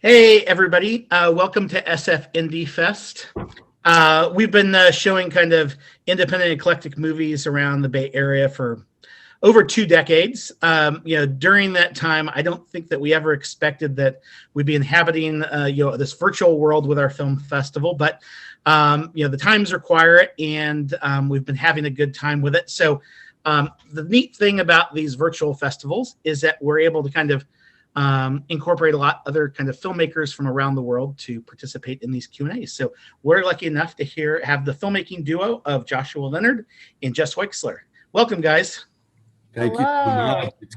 Hey, everybody. Welcome to SF Indie Fest. We've been showing kind of independent eclectic movies around the Bay Area for over 2 decades. During that time, I don't think that we ever expected that we'd be inhabiting, this virtual world with our film festival, but, the times require it, and we've been having a good time with it. So the neat thing about these virtual festivals is that we're able to kind of incorporate a lot other kind of filmmakers from around the world to participate in these Q&As. So we're lucky enough to have the filmmaking duo of Joshua Leonard and Jess Weixler. Welcome, guys. Thank you so much. It's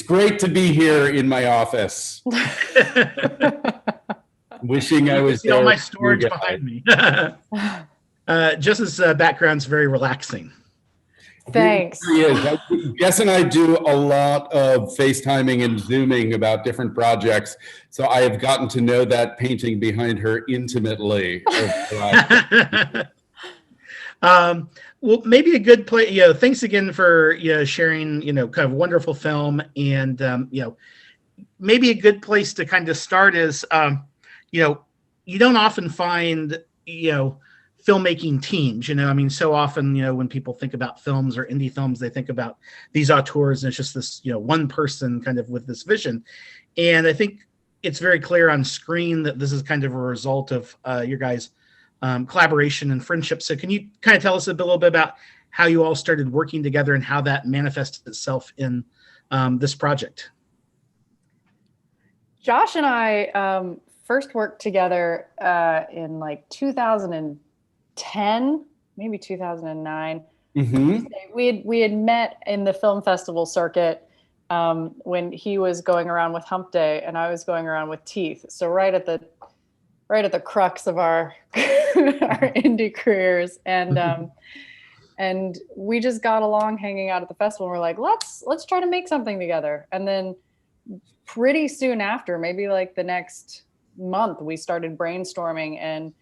great to be here in my office. Wishing I was there. All my storage behind me. Jess's background's very relaxing. Thanks. Jess and I do a lot of FaceTiming and Zooming about different projects, so I have gotten to know that painting behind her intimately. Well, maybe a good place. Thanks again for sharing. Kind of wonderful film, and maybe a good place to kind of start is you don't often find filmmaking teams. So often when people think about films or indie films, they think about these auteurs, and it's just this one person kind of with this vision. And I think it's very clear on screen that this is kind of a result of your guys' collaboration and friendship. So can you kind of tell us a little bit about how you all started working together and how that manifested itself in this project? Josh and I first worked together in like 2010, maybe 2009. Mm-hmm. We had met in the film festival circuit when he was going around with Hump Day and I was going around with Teeth. So right at the crux of our our indie careers, and we just got along hanging out at the festival. And we're like, let's try to make something together. And then pretty soon after, maybe like the next month, we started brainstorming and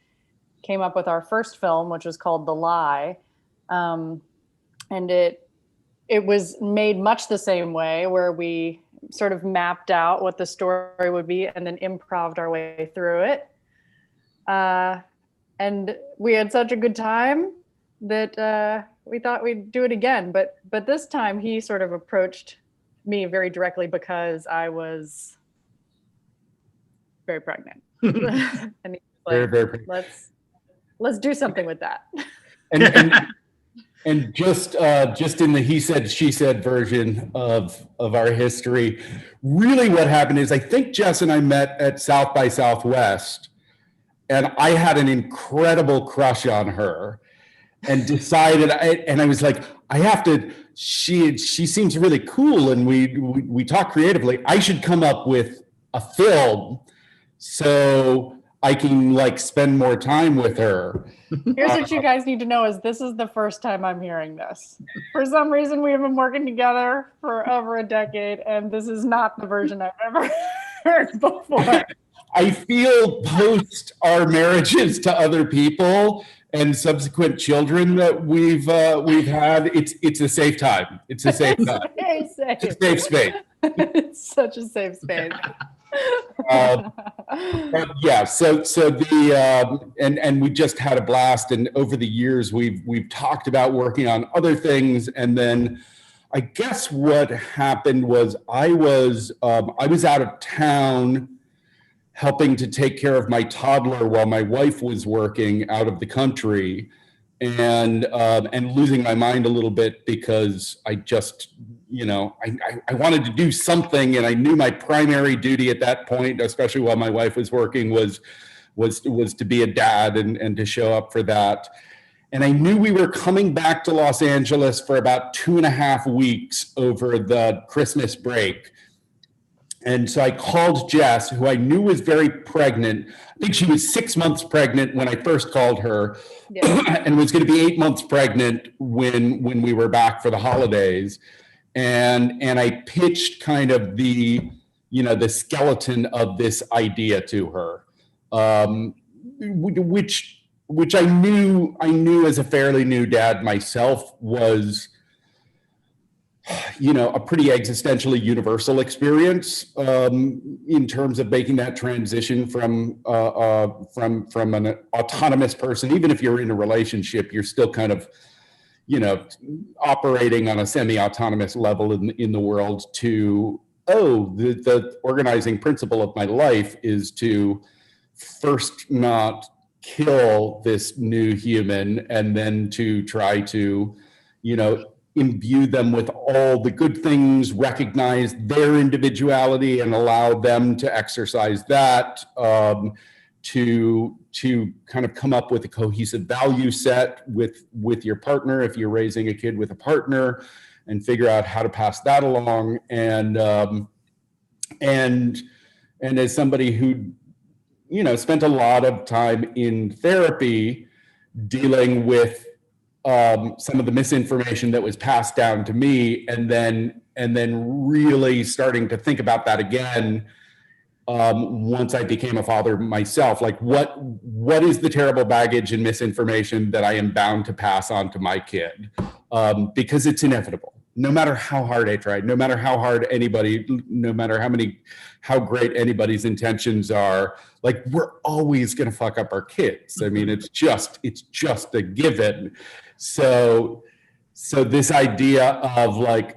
came up with our first film, which was called The Lie. And it was made much the same way, where we sort of mapped out what the story would be and then improv'd our way through it. And we had such a good time that we thought we'd do it again. But this time he sort of approached me very directly because I was very pregnant. And he was like, very let's do something with that. And just in the he said, she said version of our history, really what happened is I think Jess and I met at South by Southwest, and I had an incredible crush on her and decided, I was like, she seems really cool, and we talk creatively. I should come up with a film so I can spend more time with her. Here's what you guys need to know is this is the first time I'm hearing this. For some reason, we have been working together for over a decade, and this is not the version I've ever heard before. I feel post our marriages to other people and subsequent children that we've had, it's a safe time. It's a safe time. Very safe. It's a safe space. It's such a safe space. Yeah, so and we just had a blast, and over the years we've talked about working on other things, and then I guess what happened was I was out of town helping to take care of my toddler while my wife was working out of the country, and losing my mind a little bit because I just I wanted to do something, and I knew my primary duty at that point, especially while my wife was working, was to be a dad and to show up for that. And I knew we were coming back to Los Angeles for about 2.5 weeks over the Christmas break. And so I called Jess, who I knew was very pregnant. I think she was 6 months pregnant when I first called her, yeah. And was going to be 8 months pregnant when we were back for the holidays. And I pitched kind of the skeleton of this idea to her, which I knew as a fairly new dad myself was a pretty existentially universal experience in terms of making that transition from an autonomous person. Even if you're in a relationship, you're still kind of, operating on a semi-autonomous level in the world to, the organizing principle of my life is to first not kill this new human, and then to try to, imbue them with all the good things, recognize their individuality, and allow them to exercise that, to kind of come up with a cohesive value set with your partner if you're raising a kid with a partner, and figure out how to pass that along. And as somebody who spent a lot of time in therapy dealing with some of the misinformation that was passed down to me, and then really starting to think about that again once I became a father myself. Like, what is the terrible baggage and misinformation that I am bound to pass on to my kid? Because it's inevitable. No matter how hard I try, no matter how hard anybody, no matter how great anybody's intentions are, like, we're always going to fuck up our kids. I mean, it's just a given. So this idea of, like,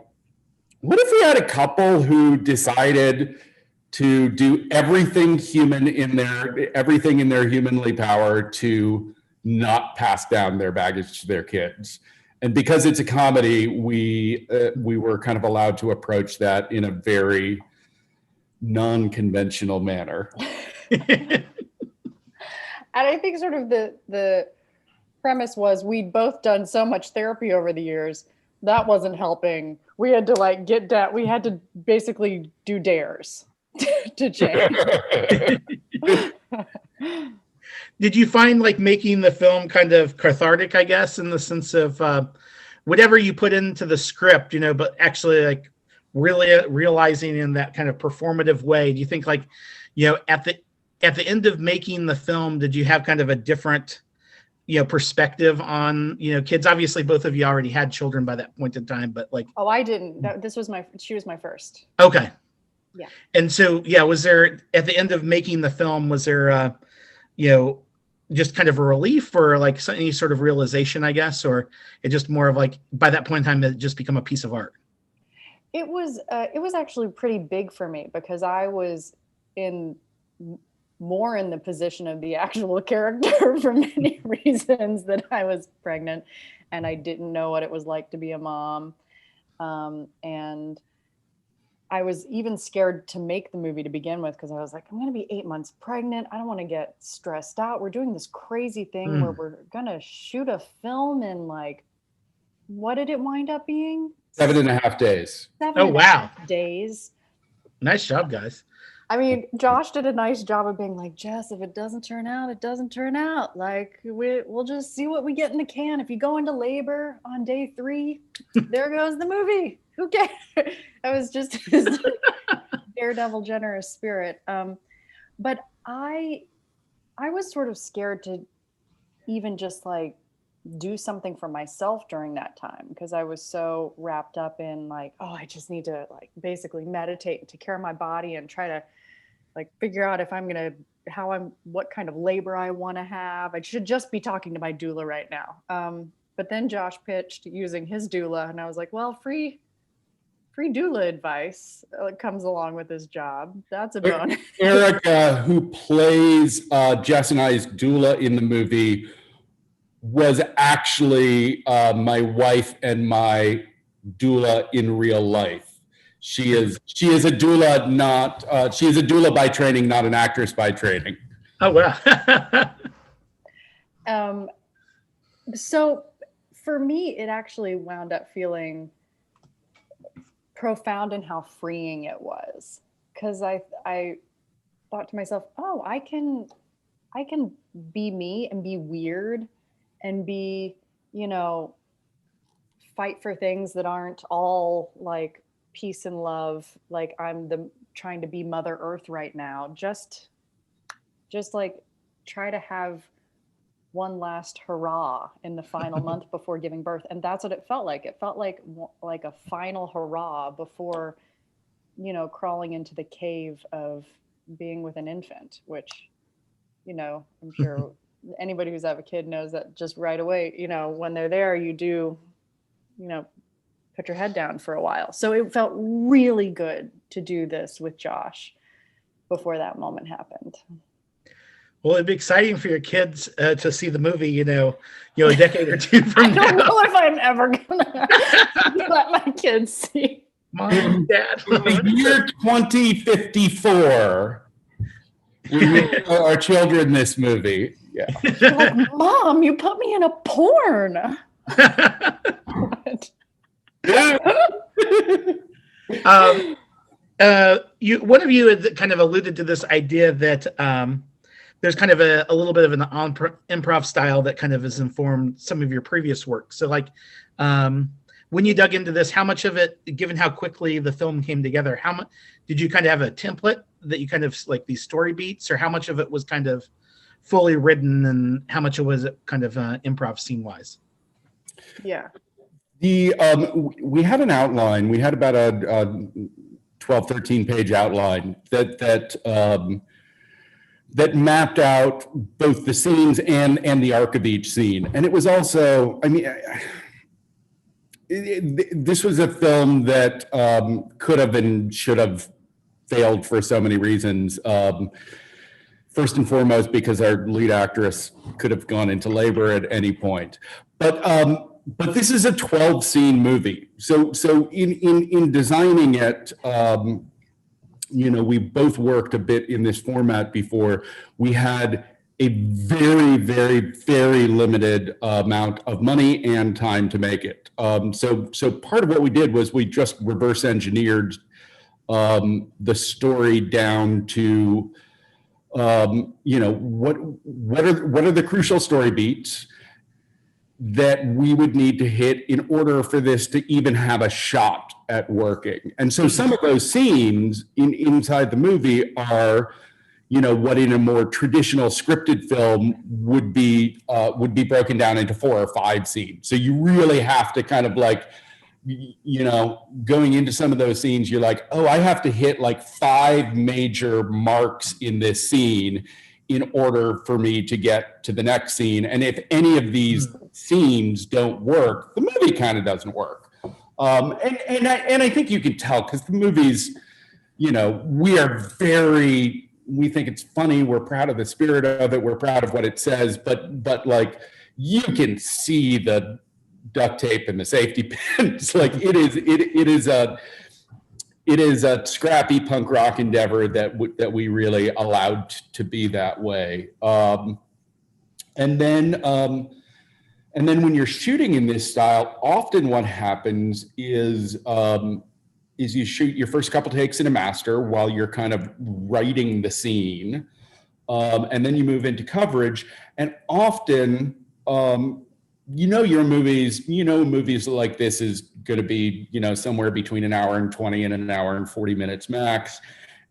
what if we had a couple who decided to do everything in their humanly power to not pass down their baggage to their kids? And because it's a comedy, we were kind of allowed to approach that in a very non-conventional manner. And I think sort of the premise was we'd both done so much therapy over the years that wasn't helping. We had to, like, get down. We had to basically do dares to change. Did you find, like, making the film kind of cathartic, I guess, in the sense of whatever you put into the script, but actually, like, really realizing in that kind of performative way? Do you think, like, at the end of making the film, did you have kind of a different, perspective on, kids? Obviously, both of you already had children by that point in time, but, like... Oh, I didn't. She was my first. Okay. Yeah. And so, was there, at the end of making the film, was there, just kind of a relief, or, like, any sort of realization, I guess, or it just more of, like, by that point in time, it just become a piece of art? It was actually pretty big for me, because I was more in the position of the actual character for many reasons, that I was pregnant and I didn't know what it was like to be a mom. And I was even scared to make the movie to begin with, because I was like, I'm going to be 8 months pregnant. I don't want to get stressed out. We're doing this crazy thing where we're going to shoot a film in, like, what did it wind up being? 7.5 days. 7.5 days. Nice job, guys. I mean, Josh did a nice job of being like, Jess, if it doesn't turn out, it doesn't turn out. Like, we'll just see what we get in the can. If you go into labor on day 3, there goes the movie. Who cares? I was just his daredevil, generous spirit. But I was sort of scared to even just, like, do something for myself during that time, because I was so wrapped up in, like, oh, I just need to, like, basically meditate and take care of my body and try to, like, figure out if what kind of labor I want to have. I should just be talking to my doula right now. But then Josh pitched using his doula, and I was like, well, free doula advice comes along with this job. That's a bonus. Erica, who plays Jess and I's doula in the movie, was actually my wife and my doula in real life. She is a doula, she is a doula by training, not an actress by training. Oh, wow. So for me, it actually wound up feeling profound in how freeing it was, because I thought to myself, oh, I can be me and be weird and be, fight for things that aren't all, like, peace and love. Like, I'm trying to be Mother Earth right now. Just like, try to have one last hurrah in the final month before giving birth. And that's what it felt like. It felt like a final hurrah before, crawling into the cave of being with an infant, which, I'm sure anybody who's have a kid knows that just right away, when they're there, you do, put your head down for a while. So it felt really good to do this with Josh before that moment happened. Well, it'd be exciting for your kids to see the movie, a decade or two from now. I don't know if I'm ever gonna let my kids see. Mom, Dad. In the year 2054, we will show our children this movie. Yeah. Like, Mom, you put me in a porn. One of you had kind of alluded to this idea that there's kind of a little bit of an improv style that kind of has informed some of your previous work. So when you dug into this, how much of it, given how quickly the film came together, how much did you kind of have a template that you kind of like these story beats, or how much of it was kind of fully written and how much was it kind of improv scene wise? Yeah. We had an outline. We had about a 12, 13 page outline that mapped out both the scenes and the arc of each scene. And it was also, this was a film that could have and should have failed for so many reasons. First and foremost, because our lead actress could have gone into labor at any point. But this is a 12-scene movie. So in designing it, we both worked a bit in this format before. We had a very, very, very limited amount of money and time to make it. So part of what we did was we just reverse engineered the story down to, what are the crucial story beats that we would need to hit in order for this to even have a shot at working. And so some of those scenes inside the movie are, what in a more traditional scripted film would be broken down into 4 or 5 scenes. So you really have to kind of going into some of those scenes, you're like, oh, I have to hit like 5 major marks in this scene in order for me to get to the next scene. And if any of these scenes don't work, the movie kind of doesn't work. And I think you can tell, because the movies, we think it's funny. We're proud of the spirit of it. We're proud of what it says, but like you can see the duct tape and the safety pins. Like it is a scrappy punk rock endeavor that we really allowed to be that way. And then when you're shooting in this style, often what happens is you shoot your first couple takes in a master while you're kind of writing the scene, and then you move into coverage. And often, your movies, movies like this is going to be, somewhere between an hour and 20 and an hour and 40 minutes max.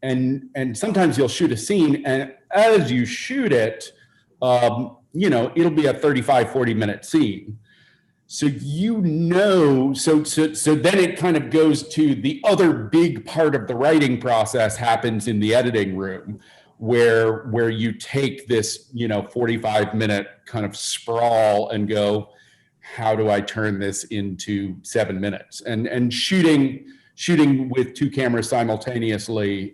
And sometimes you'll shoot a scene, and as you shoot it, it'll be a 35, 40 minute scene. So, so then it kind of goes to the other big part of the writing process happens in the editing room, where you take this, 45-minute kind of sprawl and go, how do I turn this into 7 minutes? And shooting with 2 cameras simultaneously,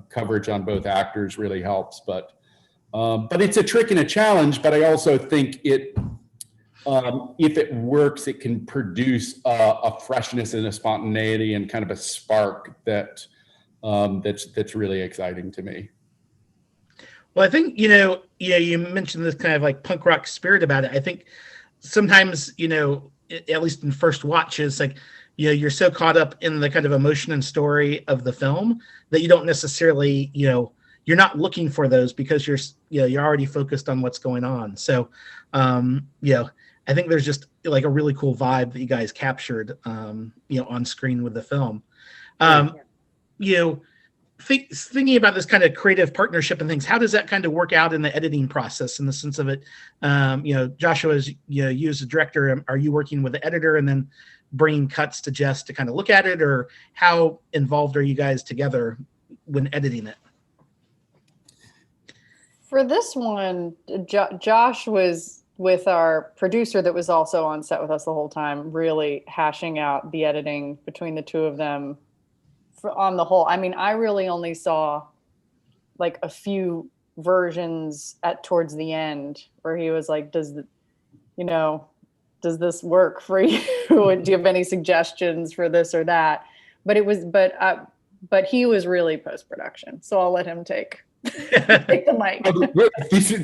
coverage on both actors really helps. But it's a trick and a challenge. But I also think if it works, it can produce a freshness and a spontaneity and kind of a spark that's really exciting to me. Well, I think, you mentioned this kind of like punk rock spirit about it. I think sometimes, at least in first watches, like, you're so caught up in the kind of emotion and story of the film that you don't necessarily, you're not looking for those because you're already focused on what's going on. So, I think there's just like a really cool vibe that you guys captured, on screen with the film. thinking about this kind of creative partnership and things, how does that kind of work out in the editing process in the sense of it? Joshua, as you as a director, are you working with the editor and then bringing cuts to Jess to kind of look at it, or how involved are you guys together when editing it? For this one, Josh was with our producer that was also on set with us the whole time, really hashing out the editing between the two of them on the whole. I mean, I really only saw like a few versions towards the end where he was like, does this work for you? Do you have any suggestions for this or that? But he was really post-production. So I'll let him take the mic.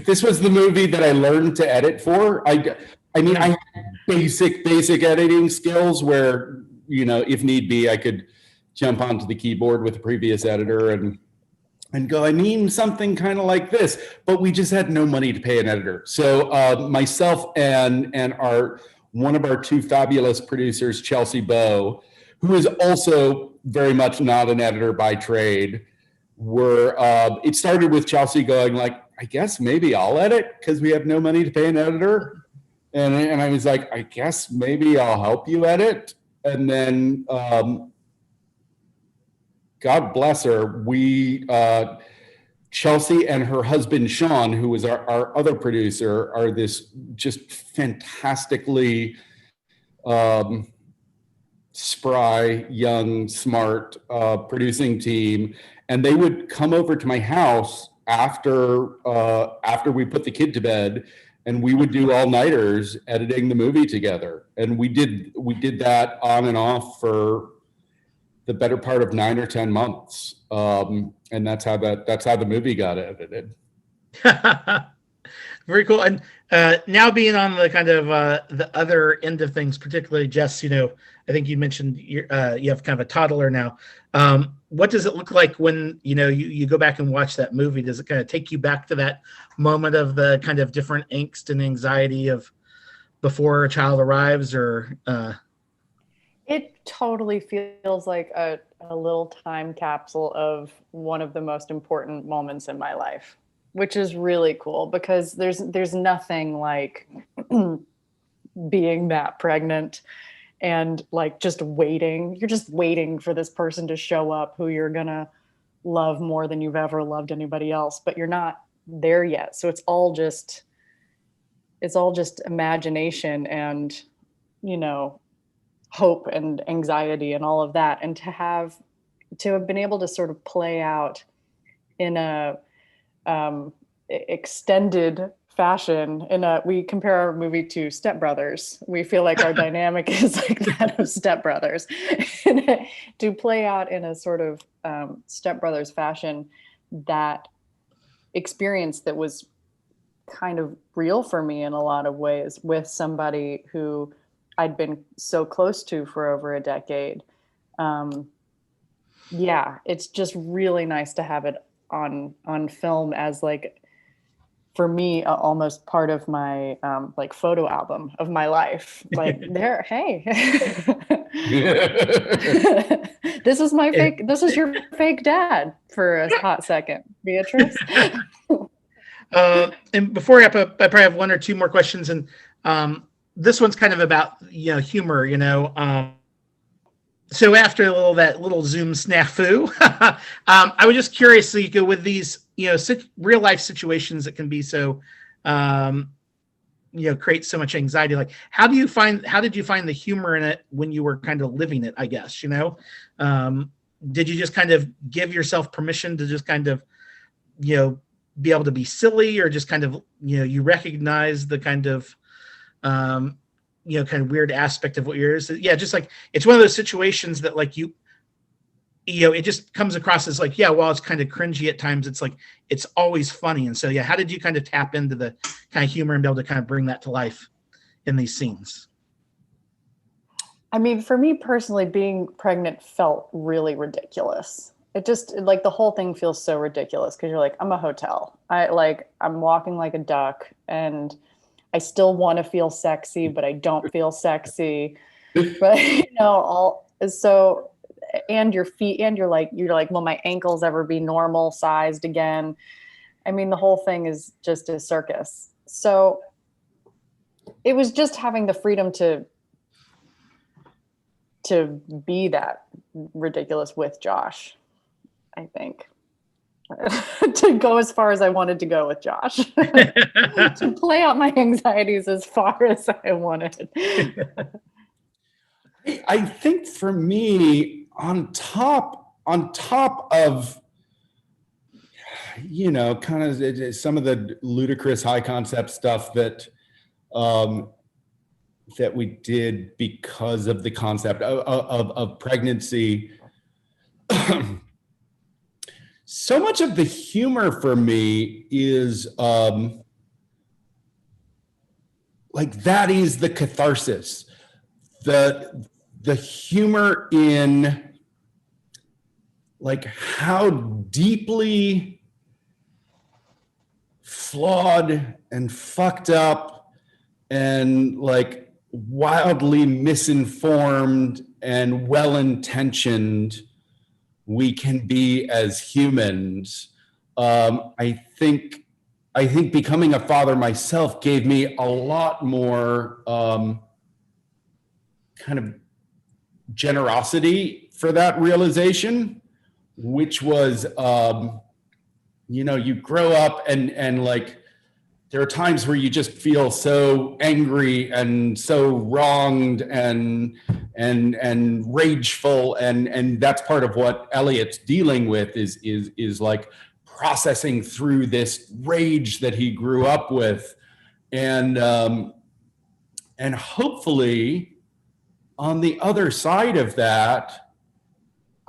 This was the movie that I learned to edit for. I mean, I had basic editing skills where, if need be, I could jump onto the keyboard with the previous editor and go, I mean, something kind of like this, but we just had no money to pay an editor. So myself and one of our two fabulous producers, Chelsea Bowe, who is also very much not an editor by trade, it started with Chelsea going like, I guess maybe I'll edit because we have no money to pay an editor. And I was like, I guess maybe I'll help you edit. And then, God bless her, Chelsea and her husband, Sean, who was our other producer, are this just fantastically spry, young, smart producing team. And they would come over to my house after we put the kid to bed, and we would do all-nighters editing the movie together. And we did that on and off for the better part of 9 or 10 months. And that's how the movie got edited. Very cool. And now being on the kind of the other end of things, particularly Jess, I think you mentioned you have kind of a toddler now. What does it look like when you go back and watch that movie? Does it kind of take you back to that moment of the kind of different angst and anxiety of before a child arrives, or? It totally feels like a little time capsule of one of the most important moments in my life, which is really cool because there's nothing like being that pregnant and like just waiting. You're just waiting for this person to show up who you're gonna love more than you've ever loved anybody else, but you're not there yet. So it's all just imagination and, hope and anxiety and all of that. And to have been able to sort of play out in a extended fashion we compare our movie to Step Brothers. We feel like our dynamic is like that of Step Brothers. And to play out in a sort of Step Brothers fashion, that experience that was kind of real for me in a lot of ways with somebody who I'd been so close to for over a decade. It's just really nice to have it on film as like, for me, almost part of my like photo album of my life. Like there, hey, this is your fake dad for a hot second, Beatrice. And before we wrap up, I probably have one or two more questions, and this one's kind of about humor. So after that little Zoom snafu, I was just curious. So you go with these real life situations that can be so create so much anxiety. Like how did you find the humor in it when you were kind of living it? I guess did you just kind of give yourself permission to just kind of be able to be silly, or just kind of you recognize the kind of kind of weird aspect of what you're. So, just like it's one of those situations that like it just comes across as like, while it's kind of cringy at times, it's like it's always funny. And so how did you kind of tap into the kind of humor and be able to kind of bring that to life in these scenes? I mean, for me personally, being pregnant felt really ridiculous. It just like the whole thing feels so ridiculous because you're like, I'm a hotel. I'm walking like a duck, and I still want to feel sexy, but I don't feel sexy. But so and your feet, and you're like, will my ankles ever be normal sized again? I mean, the whole thing is just a circus. So it was just having the freedom to be that ridiculous with Josh, I think. To go as far as I wanted to go with Josh. To play out my anxieties as far as I wanted. I think for me, on top of, you know, kind of some of the ludicrous high concept stuff that that we did because of the concept of pregnancy, so much of the humor for me is like, that is the catharsis. The humor in like how deeply flawed and fucked up and like wildly misinformed and well-intentioned we can be as humans. I think becoming a father myself gave me a lot more kind of generosity for that realization, which was, you know, you grow up and like, there are times where you just feel so angry and so wronged and rageful, and that's part of what Elliot's dealing with is like processing through this rage that he grew up with, and hopefully on the other side of that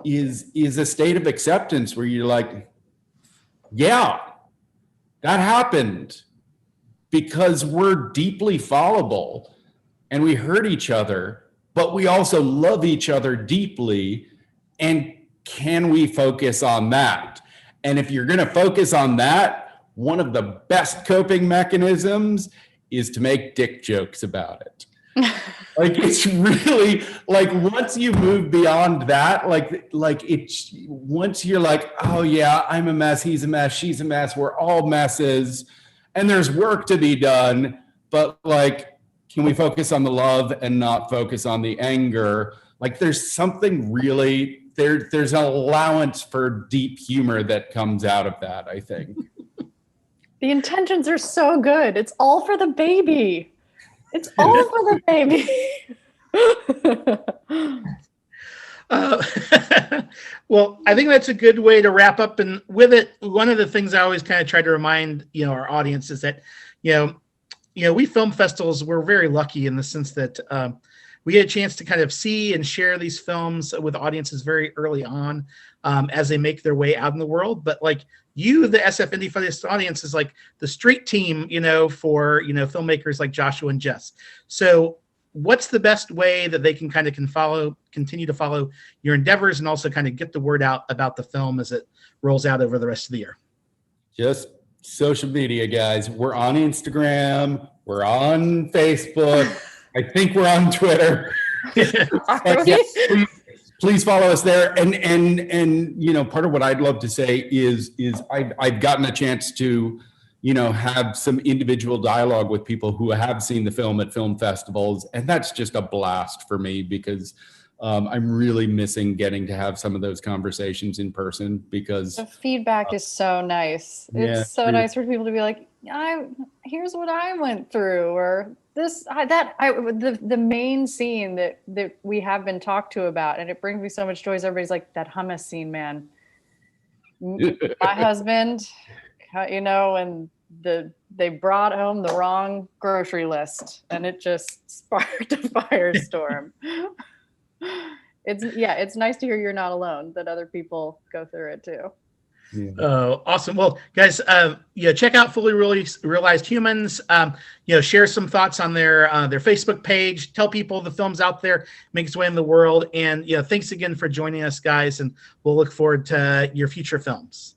is a state of acceptance where you're like, yeah, that happened because we're deeply fallible and we hurt each other, but we also love each other deeply. And can we focus on that? And if you're going to focus on that, one of the best coping mechanisms is to make dick jokes about it. Like, it's really like, once you move beyond that, like it's, once you're like, oh yeah, I'm a mess, he's a mess, she's a mess, we're all messes, and there's work to be done, but like, can we focus on the love and not focus on the anger? Like, there's something really, there's an allowance for deep humor that comes out of that, I think. The intentions are so good. It's all for the baby. It's all for the baby. Well, I think that's a good way to wrap up. And with it, one of the things I always kind of try to remind, you know, our audience is that, you know, we film festivals, we're very lucky in the sense that we get a chance to kind of see and share these films with audiences very early on as they make their way out in the world. But like, you, the SF Indie Fest audience, is like the street team, you know, for, you know, filmmakers like Joshua and Jess. So what's the best way that they can kind of continue to follow your endeavors and also kind of get the word out about the film as it rolls out over the rest of the year? Just social media, guys. We're on Instagram. We're on Facebook. I think we're on Twitter. Please follow us there. And you know, part of what I'd love to say is I've gotten a chance to, you know, have some individual dialogue with people who have seen the film at film festivals, and that's just a blast for me because I'm really missing getting to have some of those conversations in person, because the feedback is so nice. It's so nice for people to be like, here's what I went through, or the main scene that we have been talked to about, and it brings me so much joy. Everybody's like, that hummus scene, man. My husband, you know, and they brought home the wrong grocery list, and it just sparked a firestorm. It's nice to hear you're not alone, that other people go through it too. Yeah. Awesome. Well, guys, check out Fully Realized Humans. Share some thoughts on their Facebook page. Tell people the film's out there, make its way in the world. And thanks again for joining us, guys. And we'll look forward to your future films.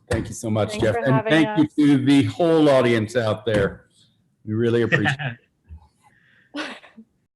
Thank you so much, Thanks Jeff. for And having thank us. you to the whole audience out there. We really appreciate it.